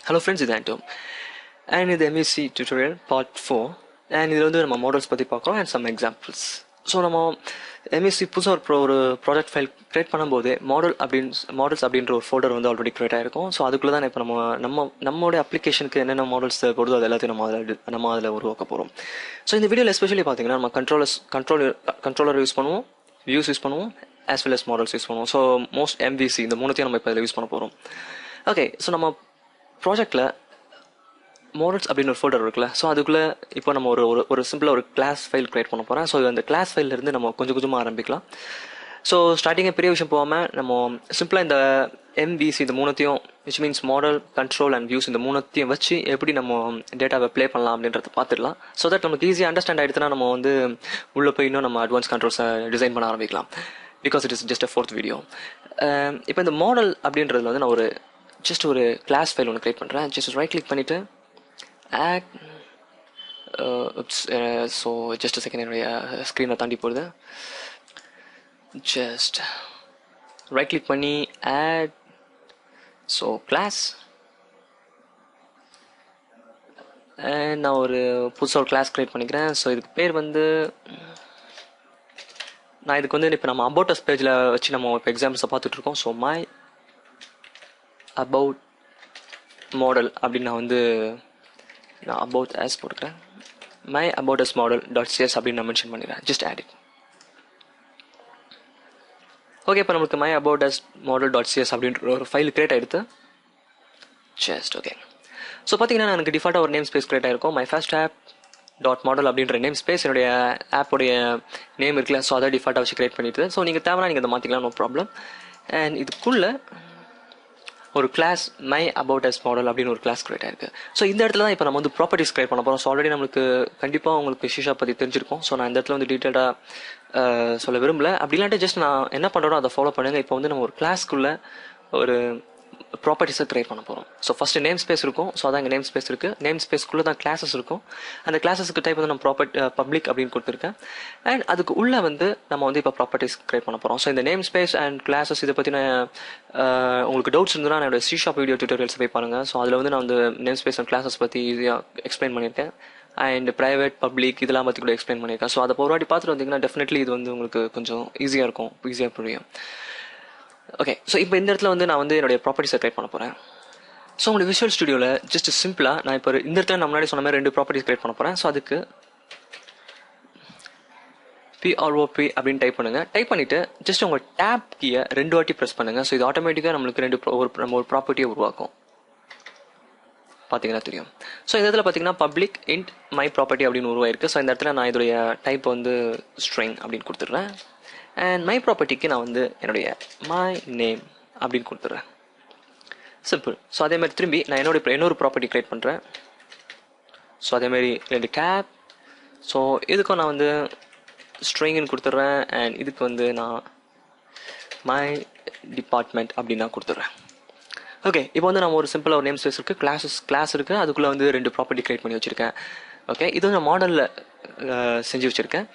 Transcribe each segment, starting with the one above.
Hello friends, இது Antom and இது MEC tutorial part 4 and இதில் வந்து நம்ம மாடல்ஸ் பற்றி பார்க்குறோம் and some examples. ஸோ நம்ம MEC புதுசாக ஒரு ப்ராஜெக்ட் ஃபைல் க்ரியேட் பண்ணும்போது மாடல்ஸ் அப்படின்ற ஒரு ஃபோல்டர் வந்து ஆல்ரெடி க்ரியேட் ஆகிருக்கும். ஸோ அதுக்குள்ளே தான் இப்போ நம்மளோட அப்ளிகேஷனுக்கு என்னென்ன மாடல்ஸ் தேவைப்படுதோ அது எல்லாத்தையும் நம்ம அதில் உருவாக்க போகிறோம். ஸோ இந்த வீடியோவில் எஸ்பெஷலி பார்த்தீங்கன்னா நம்ம கண்ட்ரோலர் யூஸ் பண்ணுவோம், வியூஸ் யூஸ் பண்ணுவோம், as well as models use பண்ணுவோம். ஸோ மோஸ்ட் MVC இந்த மூணுத்தையும் நம்ம இப்போ இதில் யூஸ் பண்ண போகிறோம். ஓகே, ஸோ நம்ம ப்ராஜெக்டில் மாடல்ஸ் அப்படின்னு ஒரு ஃபோல்டர் இருக்குல்ல, ஸோ அதுக்குள்ளே இப்போ நம்ம ஒரு சிம்பிளாக ஒரு கிளாஸ் ஃபைல் க்ரியேட் பண்ண போகிறேன். ஸோ அந்த கிளாஸ் ஃபைல்லேருந்து நம்ம கொஞ்சம் கொஞ்சமாக ஆரம்பிக்கலாம். ஸோ ஸ்டார்டிங்கே பெரிய விஷயம் போகாமல் நம்ம சிம்பிளாக இந்த MVC இந்த மூணுத்தையும், which means model, control and views இந்த மூணுத்தையும் வச்சு எப்படி நம்ம டேட்டாவை ப்ளே பண்ணலாம் அப்படின்றத பார்த்துடலாம். ஸோ தட் நமக்கு ஈஸியாக அண்டர்ஸ்டாண்ட் ஆகிடுச்சுன்னா நம்ம வந்து உள்ளே போய் இன்னும் நம்ம அட்வான்ஸ் கண்ட்ரோல்ஸை டிசைன் பண்ண ஆரம்பிக்கலாம். Because it is just a fourth video. இப்போ இந்த மாடல் அப்படின்றதுல வந்து நான் ஒரு கிளாஸ் ஃபைல் ஒன்று க்ரியேட் பண்ணுறேன். ஜஸ்ட் ரைட் கிளிக் பண்ணிவிட்டு ஆட் ஸோ ஜஸ்ட் செகண்ட் என்னுடைய ஸ்க்ரீனை தாண்டி போகுது. ஜஸ்ட் ரைட் கிளிக் பண்ணி ஆட் ஸோ கிளாஸ், நான் ஒரு புதுசாக ஒரு கிளாஸ் க்ரியேட் பண்ணிக்கிறேன். ஸோ இதுக்கு பேர் வந்து நான் இதுக்கு வந்து இப்போ நம்ம அபவுட் அஸ் பேஜில் வச்சு நம்ம இப்போ எக்ஸாம்பிள்ஸை பார்த்துட்ருக்கோம். ஸோ மை அபவுட் மாடல் அப்படின்னு நான் அபவுட் ஆஸ் போட்டுக்கிறேன். My about as model .cs அப்படின்னு நான் மென்ஷன் பண்ணிடுறேன். Just add it. ஓகே, இப்போ நம்மளுக்கு my about as model .cs அப்படின்ற ஒரு ஃபைல் கிரியேட் ஆகிடுது. Just okay. ஸோ பார்த்தீங்கன்னா எனக்கு டிஃபால்ட்டாக ஒரு நேம் ஸ்பேஸ் கிரியேட் ஆகிருக்கும். மை ஃபர்ஸ்ட் ஆப் மாடல் அப்படின்ற நேம் ஸ்பேஸ் என்னுடைய ஆப்போடைய நேம் இருக்குல்ல, ஸோ அதை டிஃபால்ட்டாக வச்சு கிரியேட் பண்ணிட்டு, ஸோ நீங்கள் தேவைன்னா நீங்கள் அதை மாற்றிக்கலாம், நோ ப்ராப்ளம். அண்ட் இதுக்குள்ளே ஒரு class my about as model அப்படின்னு ஒரு கிளாஸ் கிரியேட் ஆயிருக்கு. ஸோ இந்த இடத்துல தான் இப்போ நம்ம வந்து ப்ராப்பர்ட்டிஸ் கிரியேட் பண்ண போகிறோம். ஸோ ஆல்ரெடி நம்மளுக்கு கண்டிப்பாக உங்களுக்கு ஷீஷா பற்றி தெரிஞ்சிருக்கும். ஸோ நான் இந்த இடத்துல வந்து டீட்டெயிலாக சொல்ல விரும்பல. அப்படி இல்லாட்டி ஜஸ்ட் நான் என்ன பண்ணுறோம் அதை ஃபாலோ பண்ணுங்கள். இப்போ வந்து நம்ம ஒரு கிளாஸ்க்குள்ளே ஒரு ப்ராப்பர்ட்டிஸை கிரியேட் பண்ண போகிறோம். ஸோ ஃபஸ்ட்டு நேம் ஸ்பேஸ் இருக்கும். ஸோ அதான் இங்கே நேம் ஸ்பேஸ் இருக்குது. நேம் ஸ்பேஸ்க்குள்ளே தான் கிளாஸஸ் இருக்கும். அந்த கிளாஸஸ்க்கு டைப் வந்து நம்ம பப்ளிக் அப்படின்னு கொடுத்துருக்கேன். அண்ட் அதுக்கு உள்ளே வந்து நம்ம வந்து இப்போ ப்ராப்பர்ட்டிஸ் கிரியேட் பண்ண போகிறோம். ஸோ இந்த நேம் ஸ்பேஸ் அண்ட் கிளாஸஸ் இதை பற்றின உங்களுக்கு டவுட்ஸ் இருந்ததுன்னா என்னோட C# வீடியோ டியூட்டோரியல்ஸ் போய் பாருங்கள். ஸோ அதில் வந்து நான் வந்து நேம் ஸ்பேஸ் அண்ட் கிளாஸஸ் பற்றி ஈஸியாக எக்ஸ்பிளைன் பண்ணியிருக்கேன். அண்ட் ப்ரைவேட், பப்ளிக் இதெல்லாம் பற்றி கூட எக்ஸ்பிளைன் பண்ணியிருக்கேன். ஸோ அதை ஒரு வாட்டி பார்த்துட்டு வந்தீங்கன்னா டெஃபினெட்லி இது வந்து உங்களுக்கு கொஞ்சம் ஈஸியாக இருக்கும், ஈஸியாக புரியும். ஓகே, ஸோ இப்போ இந்த இடத்துல வந்து நான் வந்து என்னுடைய ப்ராப்பர்ட்டிஸை கிரியேட் பண்ண போகிறேன். ஸோ உங்களுடைய விஷுவல் ஸ்டுடியோவில் ஜஸ்ட் சிம்பிளாக நான் இப்போ இந்த இடத்துல நான் முன்னாடி சொன்ன மாதிரி 2 ப்ராப்பர்ட்டிஸ் கிரியேட் பண்ண போகிறேன். ஸோ அதுக்கு PROP அப்படின்னு டைப் பண்ணுங்கள். டைப் பண்ணிவிட்டு ஜஸ்ட் உங்கள் டேப் கீயை 2 வாட்டி ப்ரெஸ் பண்ணுங்கள். ஸோ இது ஆட்டோமேட்டிக்காக நம்மளுக்கு நம்ம ஒரு ப்ராப்பர்ட்டியை உருவாக்கும். பார்த்தீங்கன்னா தெரியும். ஸோ இந்த இடத்துல பார்த்தீங்கன்னா பப்ளிக் இன்ட் மை ப்ராப்பர்ட்டி அப்படின்னு உருவாயிருக்கு. ஸோ இந்த இடத்துல நான் இதோடைய டைப் வந்து ஸ்ட்ரிங் அப்படின்னு கொடுத்துட்றேன். அண்ட் மை ப்ராப்பர்ட்டிக்கு நான் வந்து என்னுடைய மை நேம் அப்படின்னு கொடுத்துட்றேன். சிம்பிள். ஸோ அதேமாதிரி திரும்பி நான் இன்னொரு ப்ராப்பர்ட்டி க்ரியேட் பண்ணுறேன். ஸோ அதேமாதிரி 2 டேப். ஸோ இதுக்கும் நான் வந்து ஸ்ட்ரிங்னு கொடுத்துட்றேன். அண்ட் இதுக்கு வந்து நான் மை டிபார்ட்மெண்ட் அப்படின்னு நான் கொடுத்துட்றேன். ஓகே, இப்போ வந்து நம்ம ஒரு சிம்பிளாக ஒரு நேம் ஸ்பேஸ் இருக்குது, கிளாஸ் இருக்குது, அதுக்குள்ளே வந்து 2 ப்ராப்பர்ட்டி க்ரியேட் பண்ணி வச்சுருக்கேன். ஓகே, இது வந்து மாடலில் செஞ்சு வச்சுருக்கேன்.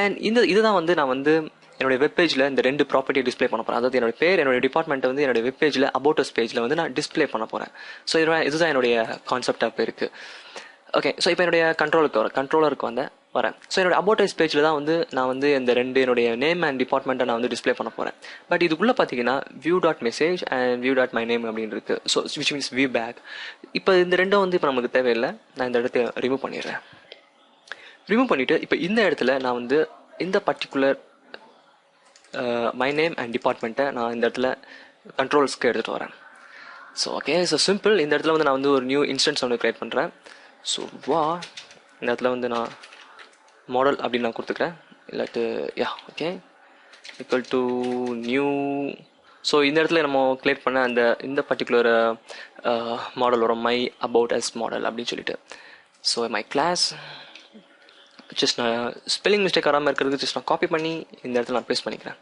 அண்ட் இதுதான் வந்து நான் வந்து என்னுடைய வெப்பேஜில் இந்த 2 ப்ராப்பர்ட்டியை டிஸ்பிளே பண்ண போகிறேன். அதாவது என்னுடைய டிபார்ட்மெண்ட்டை வந்து என்னுடைய வெப்பேஜில் அபவுட் அஸ் பேஜில் வந்து நான் டிஸ்பிளே பண்ண போகிறேன். ஸோ இதுதான் என்னுடைய கான்செப்டாக இருக்குது. ஓகே, ஸோ இப்போ என்னுடைய கண்ட்ரோலருக்கு வரேன். ஸோ என்னுடைய அபவுட் அஸ் பேஜில் தான் வந்து நான் வந்து இந்த 2 என்னுடைய நேம் அண்ட் டிபார்ட்மெண்ட்டை நான் வந்து டிஸ்பிளே பண்ண போகிறேன். பட் இதுக்குள்ளே பார்த்தீங்கன்னா view.message அண்ட் view.myname அப்படின்னு இருக்குது. So which means view bag. இப்போ இந்த 2 வந்து இப்போ நமக்கு தேவையில்லை. நான் இந்த இடத்த ரிமூவ் பண்ணிடுறேன். ரிமூவ் பண்ணிவிட்டு இப்போ இந்த இடத்துல நான் வந்து இந்த பர்டிகுலர் மை நேம் அண்ட் டிபார்ட்மெண்ட்டை நான் இந்த இடத்துல கண்ட்ரோல்ஸ்க்கு எடுத்துகிட்டு வரேன். So okay, so simple. இந்த இடத்துல வந்து நான் வந்து ஒரு நியூ இன்ஸ்டன்ஸ் ஒன்று க்ரியேட் பண்ணுறேன். ஸோ இந்த இடத்துல வந்து நான் மாடல் அப்படின்னு நான் கொடுத்துக்கிறேன். இல்லாட்டு okay equal to new. So இந்த இடத்துல நம்ம க்ரியேட் பண்ண இந்த பர்டிகுலர் மாடல் வரும், மை அபவுட் அஸ் மாடல் அப்படின்னு சொல்லிட்டு. ஸோ மை கிளாஸ் ஜஸ்ட் நான் ஸ்பெல்லிங் மிஸ்டேக் வராமல் இருக்கிறதுக்கு ஜஸ்ட் நான் காப்பி பண்ணி இந்த இடத்துல நான் பேஸ்ட் பண்ணிக்கிறேன்.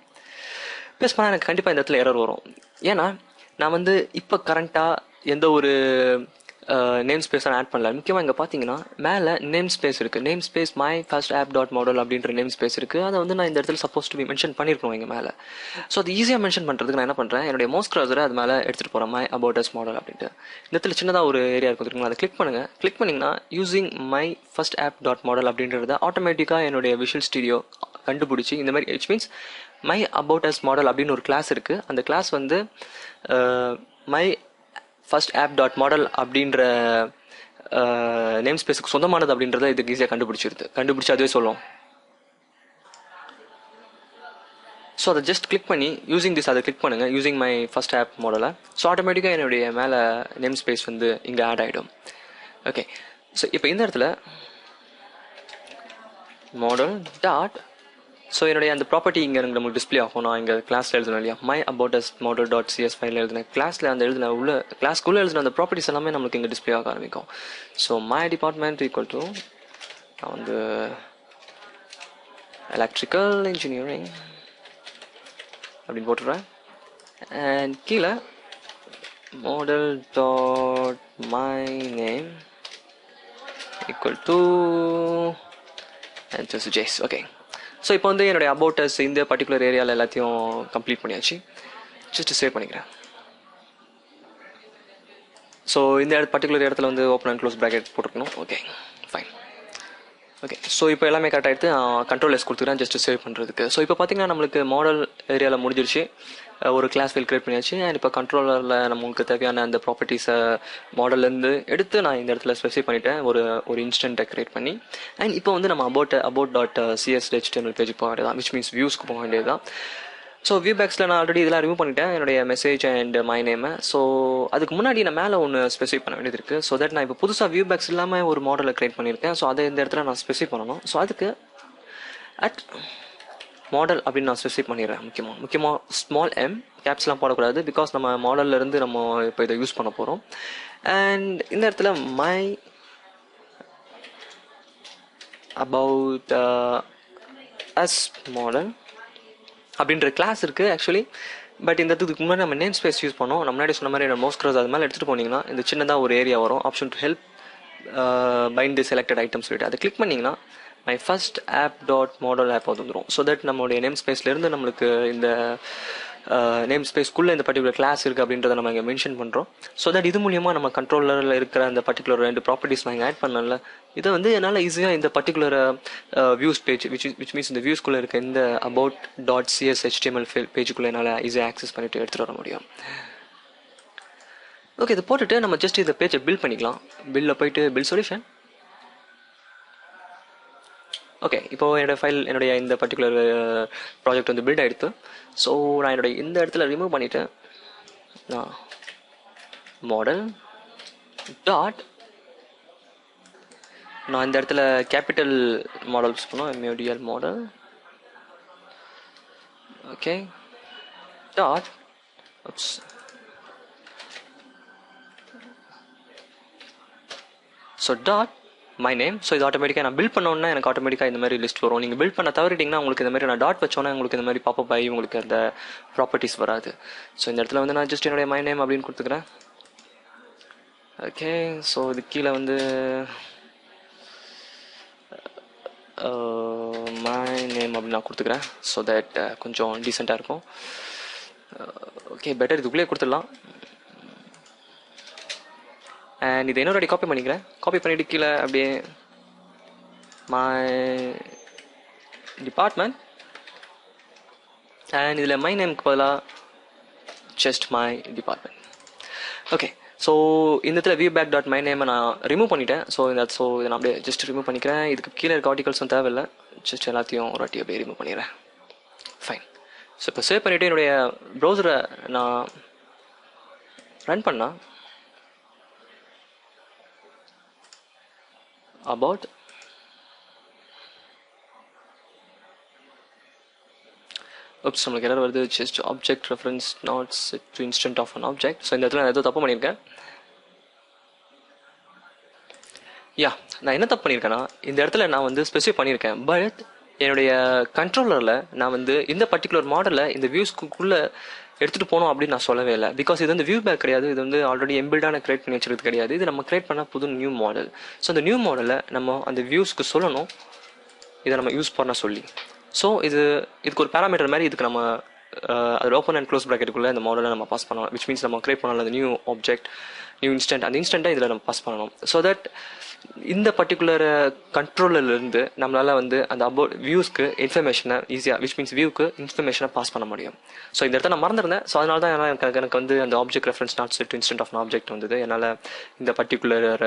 பேஸ்ட் பண்ணால் எனக்கு கண்டிப்பாக இந்த இடத்துல எரர் வரும். ஏன்னா நான் வந்து இப்போ கரண்ட்டாக எந்த ஒரு நேம் ஸ்பேஸ் ஆட் பண்ணல. முக்கியமாக இங்கே பார்த்தீங்கன்னா மேலே நேம் ஸ்பேஸ் இருக்குது. Name space my first app dot model அப்படின்ற நேம் ஸ்பேஸ் இருக்குது. அதை வந்து நான் இந்த இடத்துல சப்போஸ் டு பி மென்ஷன் பண்ணியிருக்கணும் இங்கே மேலே. ஸோ அது ஈஸியாக மென்ஷன் பண்ணுறதுக்கு நான் என்ன பண்ணுறேன், என்னுடைய மவுஸ் கர்சரை அது மேலே எடுத்துகிட்டு போகிறேன், மை அபவுட் அஸ் மாடல் அப்படின்ட்டு. இந்த இடத்துல சின்னதாக ஒரு ஏரியா இருக்கும் தெரியுங்களா, அதை கிளிக் பண்ணுங்கள். கிளிக் பண்ணிங்கன்னா using my first app dot model அப்படின்றத ஆட்டோமேட்டிக்காக என்னுடைய விஷுவல் ஸ்டுடியோ கண்டுபிடிச்சி இந்த மாதிரி it's means my about as model அப்படின்னு ஒரு கிளாஸ் இருக்குது. அந்த கிளாஸ் வந்து my first app dot model அப்படின்ற நேம் ஸ்பேஸுக்கு சொந்தமானது அப்படின்றத இதுக்கு ஈஸியாக கண்டுபிடிச்சி அதுவே சொல்லும். ஸோ அதை ஜஸ்ட் கிளிக் பண்ணி யூசிங் திஸ் அதை கிளிக் பண்ணுங்கள், யூசிங் மை ஃபர்ஸ்ட் ஆப் மாடலை. ஸோ ஆட்டோமேட்டிக்காக என்னுடைய மேலே நேம் ஸ்பேஸ் வந்து இங்கே ஆட் ஆகிடும். ஓகே, ஸோ இப்போ இந்த இடத்துல மாடல் டாட், ஸோ என்னுடைய அந்த ப்ராப்பர்ட்டி இங்கே நமக்கு டிஸ்பிளே ஆகும். நான் இங்கே கிளாஸில் எழுதணும் இல்லையா, my about as model dot CS ஃபைலில் எழுதினேன். கிளாஸில் அந்த எழுதின கிளாஸ்க்குள்ளே எழுதின அந்த ப்ராப்பர்ட்டிஸ் எல்லாமே நம்மளுக்கு இங்கே டிஸ்பிளே ஆக ஆரம்பிக்கும். So my department equal to நான் வந்து எலக்ட்ரிக்கல் இன்ஜினியரிங் அப்படின்னு போட்டுடுறேன். அண்ட் கீழே model dot my name equal to and just Jace. Okay, so இப்போ வந்து என்னுடைய அபவுட்டஸ் இந்த பர்டிகுலர் ஏரியாவில் எல்லாத்தையும் கம்ப்ளீட் பண்ணியாச்சு. ஜஸ்ட் சேவ் பண்ணிக்கிறேன். ஸோ இந்த பர்டிகுலர் இடத்துல வந்து ஓப்பன் அண்ட் க்ளோஸ் ப்ராக்கெட் போட்டுருக்கணும். Okay fine. ஓகே, ஸோ இப்போ எல்லாமே கரெக்ட் ஆகிடுது. கண்ட்ரோல் எஸ் கொடுத்துக்கிறேன் ஜஸ்ட் சேவ் பண்ணுறதுக்கு. ஸோ இப்போ பார்த்தீங்கன்னா நம்மளுக்கு மாடல் ஏரியாவில் முடிஞ்சிருச்சு. ஒரு கிளாஸ் ஃபைல் கிரியேட் பண்ணியாச்சு. அண்ட் இப்போ கண்ட்ரோலரில் நம்மளுக்கு தேவையான அந்த ப்ராப்பர்ட்டிஸை மாடல்லேருந்து எடுத்து நான் இந்த இடத்துல ஸ்பெசிஃபை பண்ணிவிட்டேன், ஒரு இன்ஸ்டன்ட்டை கிரியேட் பண்ணி. அண்ட் இப்போ வந்து நம்ம அபவுட் டாட் சிஎஸ் HTML பேஜுக்கு போக வேண்டியதான், விச் மீன்ஸ் வியூஸ்க்கு போக வேண்டியது தான். ஸோ வியூ பேக்ஸில் நான் ஆல்ரெடி இதெல்லாம் ரிமூவ் பண்ணிட்டேன், என்னுடைய மெசேஜ் அண்ட் மை நேமை. ஸோ அதுக்கு முன்னாடி நான் மேலே ஒன்று ஸ்பெசிஃபை பண்ண வேண்டியது இருக்குது. ஸோ தட் நான் இப்போ புதுசாக வியூ பேக்ஸ் இல்லாமல் ஒரு மாடலை கிரியேட் பண்ணியிருக்கேன். ஸோ அதை இந்த இடத்துல நான் ஸ்பெசிஃபை பண்ணணும். ஸோ அதுக்கு அட் மாடல் அப்படின்னு நான் ஸ்பெசிஃபை பண்ணிடுறேன். முக்கியமாக ஸ்மால் எம் கேப்ஸ்லாம் போடக்கூடாது, பிகாஸ் நம்ம மாடல்லேருந்து நம்ம இப்போ இதை யூஸ் பண்ண போகிறோம். அண்ட் இந்த இடத்துல மை அபவுட் அஸ் மாடல் அப்படின்ற கிளாஸ் இருக்குது ஆக்சுவலி. பட் இந்த இதுக்கு முன்னாடி நம்ம நேம் ஸ்பேஸ் யூஸ் பண்ணோம். நம்ம முன்னாடி சொன்ன மாதிரி மவுஸ் கர்சர் அது மேலே எடுத்துகிட்டு போனீங்கன்னா இந்த சின்னதாக ஒரு ஏரியா வரும், option to help find the selected items சொல்லிட்டு அதை கிளிக் பண்ணிங்கன்னா my first app dot model app வந்துடும். ஸோ தட் நம்மளுடைய நேம் ஸ்பேஸ்லேருந்து நம்மளுக்கு இந்த நேம் ஸ்பேஸ்க்குள்ளே இந்த பர்டிகுலர் கிளாஸ் இருக்குது அப்படின்றத நம்ம இங்கே மென்ஷன் பண்ணுறோம். ஸோ தட் இது மூலியமாக நம்ம கண்ட்ரோலரில் இருக்கிற அந்த பர்டிகுலர் 2 ப்ராப்பர்ட்டிஸ் நான் இங்கே ஆட் பண்ணல. இதை வந்து என்னால் ஈஸியாக இந்த particular views page which means இந்த வியூஸ்குள்ளே இருக்க இந்த அபவுட் டாட் சிஎஸ் HTML பேஜுக்குள்ளே என்னால் ஈஸியாக ஆக்சஸ் பண்ணிவிட்டு எடுத்துகிட்டு வர முடியும். ஓகே, இதை போட்டுட்டு நம்ம ஜஸ்ட் இந்த பேஜை பில்ட் பண்ணிக்கலாம். பில்லில் போயிட்டு பில் சொல்யூஷன். ஓகே, இப்போது என்னுடைய இந்த பர்டிகுலர் ப்ராஜெக்ட் வந்து பில்ட் ஆகிடுது. ஸோ நான் என்னுடைய இந்த இடத்துல ரிமூவ் பண்ணிவிட்டு நான் மாடல் டாட் நான் இந்த இடத்துல கேபிட்டல் மாடல் யூஸ் பண்ணோம், MODL model. Okay dot so dot my name. So இது ஆட்டோமேட்டிக்காக நான் பில்ட் பண்ணோன்னா எனக்கு ஆட்டோமேட்டிக்காக இந்த மாதிரி லிஸ்ட் வரும். நீங்கள் பில்ட் பண்ண தவறிட்டிங்கன்னா உங்களுக்கு இந்த மாதிரி நான் டாட் வச்சோன்னா உங்களுக்கு இந்த மாதிரி பாப்பப் ஆகி உங்களுக்கு அந்த ப்ராப்பர்ட்டிஸ் வராது. ஸோ இந்த இடத்துல வந்து நான் ஜஸ்ட் என்னுடைய மை நேம் அப்படின்னு கொடுத்துக்கிறேன். ஓகே, ஸோ இது கீழே வந்து மை நேம் அப்படின்னு நான் கொடுத்துக்கிறேன். ஸோ தட் கொஞ்சம் டீசெண்டாக இருக்கும். ஓகே, பெட்டர் இதுக்குள்ளே கொடுத்துடலாம். அண்ட் இதை இன்னொரு காப்பி பண்ணிக்கிறேன். காப்பி பண்ணிவிட்டு கீழே அப்படியே மை டிபார்ட்மெண்ட் அண்ட் இதில் மை நேமுக்கு பதிலாக just my department. Okay, so இந்த இடத்துல வியூ பேக் டாட் மை நேமை நான் ரிமூவ் பண்ணிட்டேன். ஸோ இதை நான் அப்படியே ஜஸ்ட் ரிமூவ் பண்ணிக்கிறேன். இதுக்கு கீழே இருக்க ஆர்டிகல்ஸும் தேவையில்லை, ஜஸ்ட் எல்லாத்தையும் ஒரு வாட்டி அப்படியே ரிமூவ் பண்ணிடுறேன். ஃபைன். ஸோ இப்போ சேவ் பண்ணிவிட்டு என்னுடைய ப்ரௌசரை நான் ரன் பண்ணால் about நம்மளுக்கு எரர் வருது, just object reference not set to instant of an object. So இந்த இடத்துல நான் ஏதோ தப்பு பண்ணியிருக்கேன். நான் என்ன தப்பு பண்ணியிருக்கேன்னா இந்த இடத்துல நான் வந்து ஸ்பெசிஃபை பண்ணியிருக்கேன், பட் என்னுடைய கண்ட்ரோலரில் நான் வந்து இந்த பர்டிகுலர் மாடலில் இந்த வியூஸ்க்குள்ளே எடுத்துகிட்டு போகணும் அப்படின்னு நான் சொல்லவே இல்லை. பிகாஸ் இது வந்து வியூ பேக் கிடையாது, இது வந்து ஆல்ரெடி எம்பில்டான கிரியேட் பண்ணி வச்சுருது கிடையாது. இது நம்ம கிரியேட் பண்ண புது நியூ மாடல். ஸோ அந்த நியூ மாடலை நம்ம அந்த வியூஸ்க்கு சொல்லணும் இதை நம்ம யூஸ் பண்ண சொல்லி. ஸோ இதுக்கு ஒரு பேராமீட்டர் மாதிரி இதுக்கு நம்ம அது ஓப்பன் அண்ட் க்ளோஸ் ப்ராக்கெட்டுக்குள்ளே இந்த மாடலை நம்ம பாஸ் பண்ணலாம். விச் மீன்ஸ் நம்ம கிரியேட் பண்ணலாம் அந்த நியூ ஆப்ஜெக்ட், நியூ இன்ஸ்டன்ட், அந்த இன்ஸ்டண்ட்டை இதில் நம்ம பாஸ் பண்ணணும். ஸோ தட் இந்த பர்டிகுலர் கண்ட்ரோலர்லேருந்து நம்மளால் வந்து அந்த அபவுட் வியூஸ்க்கு இன்ஃபர்மேஷனை ஈஸியாக, விச் மீன்ஸ் வியூக்கு இன்ஃபர்மேஷனை பாஸ் பண்ண முடியும். ஸோ இந்த இடத்த நான் மறந்துருந்தேன். ஸோ அதனால தான் எனக்கு வந்து அந்த object reference not set instant of object வந்தது. என்னால் இந்த பர்டிகுலர்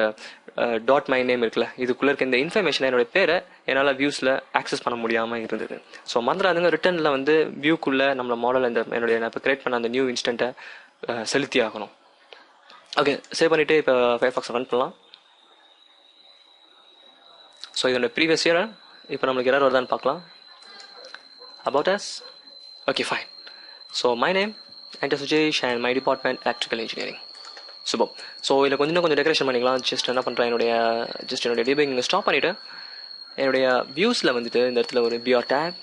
டாட் மை நேம் இருக்குல்ல, இதுக்குள்ளே இருக்க இந்த இன்ஃபர்மேஷனை, என்னோட பேரை என்னால் வியூஸில் ஆக்சஸ் பண்ண முடியாமல் இருந்தது. ஸோ மறந்துடாதுங்க, ரிட்டர்னில் வந்து வியூக்குள்ளே நம்மளை மாடல் இந்த என்னுடைய நான் இப்போ கிரியேட் பண்ண அந்த நியூ இன்ஸ்டண்ட்டை செலுத்தி ஆகணும். ஓகே, சேவ் பண்ணிவிட்டு இப்போ ஃபயர்ஃபாக்ஸ் ரன் பண்ணலாம். ஸோ இதோட ப்ரீவியஸ் இயர் இப்போ நம்மளுக்கு எரர் வருதான்னு பார்க்கலாம். About us, okay fine. So my name enter Sujesh and my department electrical engineering. Super. So இதில் கொஞ்சம் டெக்கரேஷன் பண்ணிக்கலாம். ஜஸ்ட் என்ன பண்ணுறேன், என்னுடைய டீபக்கிங்கை ஸ்டாப் பண்ணிவிட்டு என்னுடைய வியூஸில் வந்துட்டு இந்த இடத்துல ஒரு பிஆர் டேக்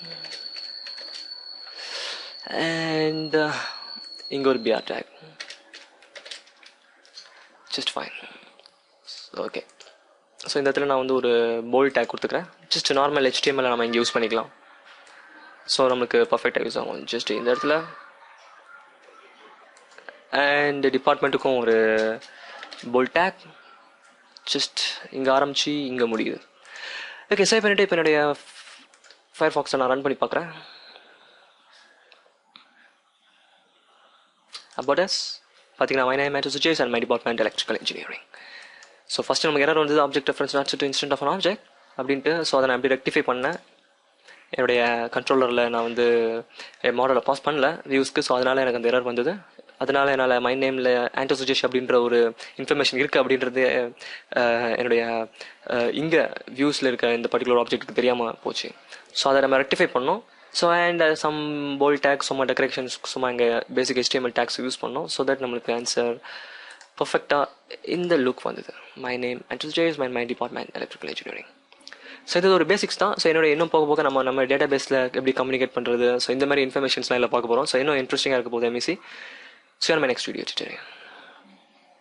அண்ட் இங்கே ஒரு BR tag, just fine. Okay, so இந்த இடத்துல நான் வந்து ஒரு போல்ட் டேக் கொடுத்துக்கிறேன். ஜஸ்ட் நார்மல் HTML நம்ம இங்கே யூஸ் பண்ணிக்கலாம். ஸோ நம்மளுக்கு பர்ஃபெக்டாக யூஸ் ஆகும். ஜஸ்ட் இந்த இடத்துல அண்ட் டிபார்ட்மெண்ட்டுக்கும் ஒரு போல்ட் டேக், ஜஸ்ட் இங்கே ஆரம்பித்து இங்கே முடியுது. ஓகே, சேவ் பண்ணிவிட்டு இப்போ என்னுடைய ஃபயர்ஃபாக்ஸை நான் ரன் பண்ணி பார்க்குறேன். அபவுட் அஸ் பார்த்தீங்கன்னா my name Sujesh and my department electrical engineering. So first நமக்கு எரர் வந்து object reference not set instant of an object அப்படின்ட்டு. ஸோ அதை நான் அப்படி ரெக்டிஃபை பண்ணேன். என்னுடைய கண்ட்ரோலரில் நான் வந்து மாடலை பாஸ் பண்ணல வியூஸ்க்கு. ஸோ அதனால் எனக்கு அந்த எரர் வந்தது. அதனால் என்னால் மை நேமில் ஆண்டோ சுஜேஷ் அப்படின்ற ஒரு இன்ஃபர்மேஷன் இருக்குது அப்படின்றது என்னுடைய இங்கே வியூஸில் இருக்க இந்த பர்டிகுலர் ஆப்ஜெக்ட்டுக்கு தெரியாமல் போச்சு. ஸோ அதை நம்ம ரெக்டிஃபை பண்ணோம். So and some bold tags, சும்மா டெக்கரேஷன்ஸ், சும்மா இங்கே பேசிக் HTML டேக்ஸ் யூஸ் பண்ணோம். ஸோ தட் நம்மளுக்கு ஆன்சர் பர்ஃபெக்டாக இந்த லுக் வந்தது. My name and Sujesh my department electrical engineering. So இது ஒரு பேசிக்ஸ் தான். ஸோ என்னோட இன்னும் போக நம்ம டேட்டா பேஸில் எப்படி கம்யூனிகேட் பண்ணுறது, ஸோ இந்த மாதிரி இன்ஃபர்மேஷன்ஸ்லாம் இல்லை பார்க்க போகிறோம். ஸோ இன்னும் இன்ட்ரெஸ்டிங்காக இருக்க போகுது MEC. So my next video.